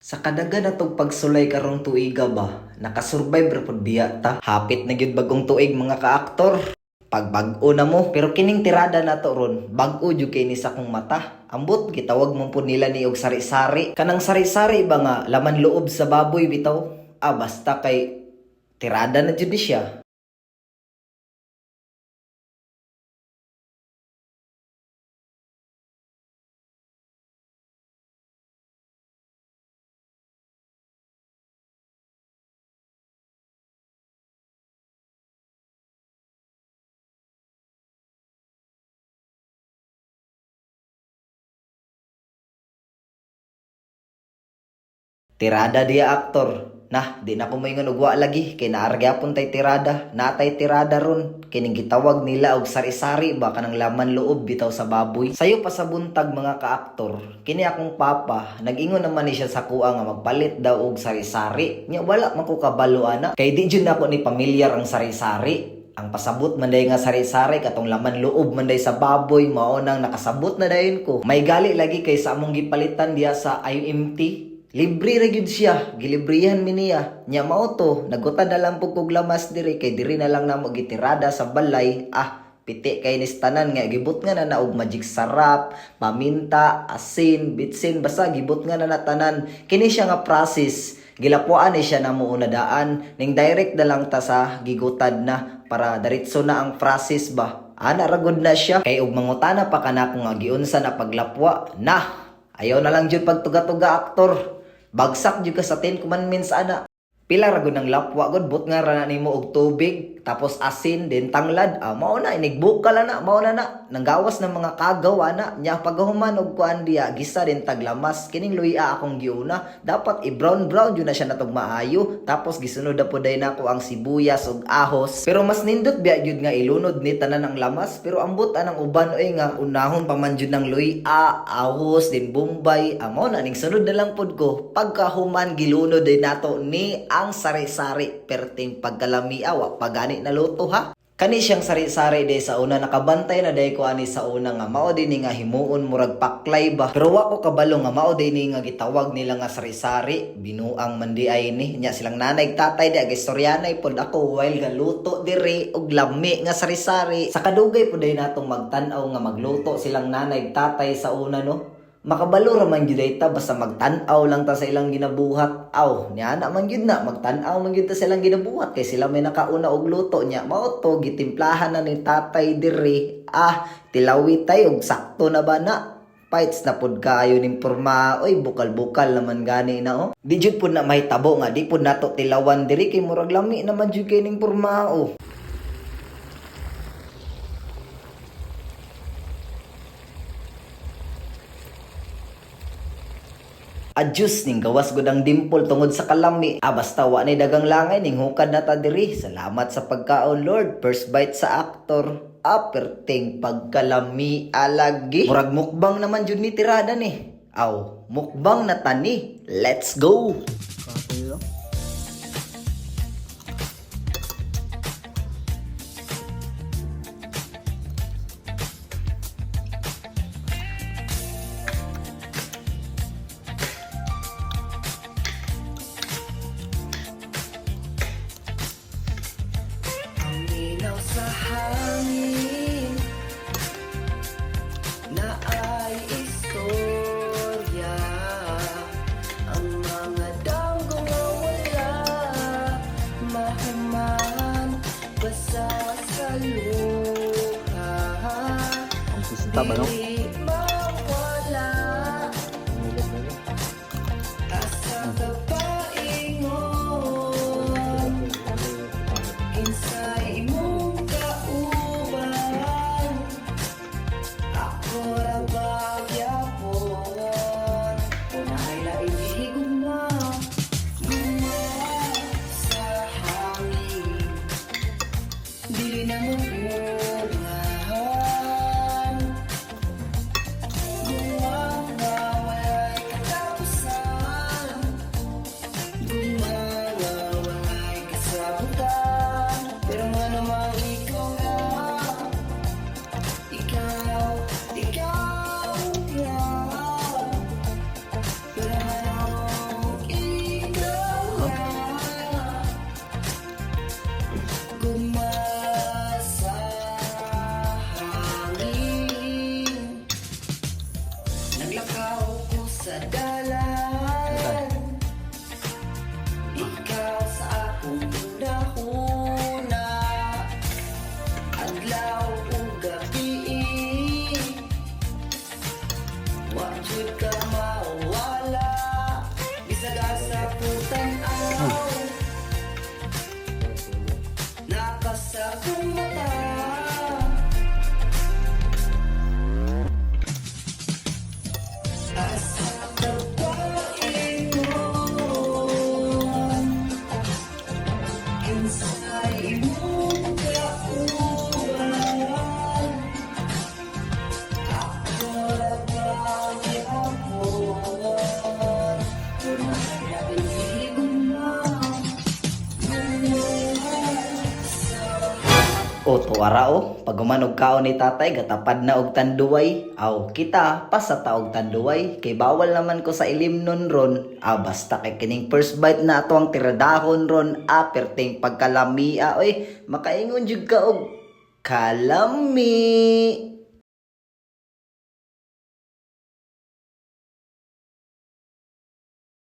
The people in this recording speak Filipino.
Sa kadaga na tong pagsulay karong tuiga ba, nakasurvive ra pud biya ta. Hapit na gyud bagong tuig mga kaaktor. Pagbag-o na mo, pero kining tirada na to ron, bag-o jud kay ni sa kong mata. Ambot gitawag mo pud nila ni og sari-sari. Kanang sari-sari ba nga laman loob sa baboy bitaw? Basta kay tirada na jud ni siya. Tirada diya aktor. Nah, di na ko moingon og wa lagi kay naar gyapon tay tirada. Natay tirada ron kining gitawag nila og sari-sari ba kanang laman loob bitaw sa baboy. Sayo pa sa buntag mga kaaktor, kini akong papa, nag-ingon naman ni siya sa kuha nga magpalit daw og sari-sari. Nya wala man ko kabalo ana kay di jud nako ni pamilyar ang sari-sari. Ang pasabot man day nga sari-sari katong laman loob man day sa baboy mao nang nakasabot na dayon ko. May gali lagi kay sa among gipalitan diya sa IMT. Libre ra gyud siya, gilibrihan mi niya. Nya mao to, nagutad na lang pug kog lamas diri kay diri na lang namo gitirada sa balay. Piti kay nis tanan nga gibot nga na og magic sarap, paminta, asin, bitsin basta gibot nga na tanan. Kini siya nga process. Gilapuan ni siya namo una daan ning direct na lang ta sa gigutad na para diretso na ang process ba. Naragod na siya kay og mangutana pa kanako nga giunsa na paglapwa. Ayaw na lang jud pagtuga-tuga aktor. Bagsak jud ka sa 10 commandments ana. Pila ra gud ang lapwa gud but nga ra na nimo og tubig tapos asin din tanglad. Mao na inigbukal na mao na nanggawas ng mga kagaw ana nya paghuman og kuan diya gisa din taglamas kining luya akong giuna dapat i-brown jud na siya natog maayo tapos gisunod na puday nako ang sibuyas ug ahos pero mas nindot biya jud nga ilunod ni tanan ang lamas pero ambot anang uban oy nga unahon pa man jud ng luya ahos din bombay mao na ning sunod na lang pud ko pagkahuman gilunod din nato ni ang sari-sari perting pagkalami awa pagani na luto ha. Kani siyang sari-sari day sa una nakabantay na day ko ani sa una nga mao din nga himuon murag paklay ba. Pero wa ko kabalo nga mao din nga gitawag nila nga sari-sari binuang man di ay ni nya silang nanay tatay di agistoryanay pod ako while galuto diri og lami nga sari-sari. Sa kadugay pod day natong magtan-aw nga magluto silang nanay tatay sa una no. Makabalo ra man gyud ta basta magtan-aw lang ta sa ilang ginabuhat. Nya na man gyud na magtan-aw man gyud ta sa ilang ginabuhat kay sila may nakauna og luto nya mao to gitimplahan na ni tatay diri. Tilawi tay og sakto na ba na. Fights na pud kaayo ning porma. Bukal-bukal naman gani na Di jud pud na mahitabo nga di pud nato tilawan diri kay murag lami naman jud kay ning porma Adjust ning gawas gud ang dimple tungod sa kalami. Basta wa nay dagang langay ning hukad na ta diri. Salamat sa pagkaon Lord. First bite sa aktor. Perting pagkalami alagi. Murag mukbang naman jud ni tirada ni. Mukbang na tani. Let's go. Sa hangin na ay istorya ang mga damgong wala mahuman basa sa luha Ang susita ba no? di mawala asa ka paingon insay imong kauban ako ra bagyapon unay lain higugma guma sa hangin dili na mo buhahan O tuwara o, pag umanog kaon ni tatay, gatapad na og tanduway. Aw, kita, pasata og tanduway. Kay bawal naman ko sa ilim nun ron. Basta kay kining first bite na ato ang tiradahon ron. Perting pagkalamia, oy, makaingon jud ka og kalami.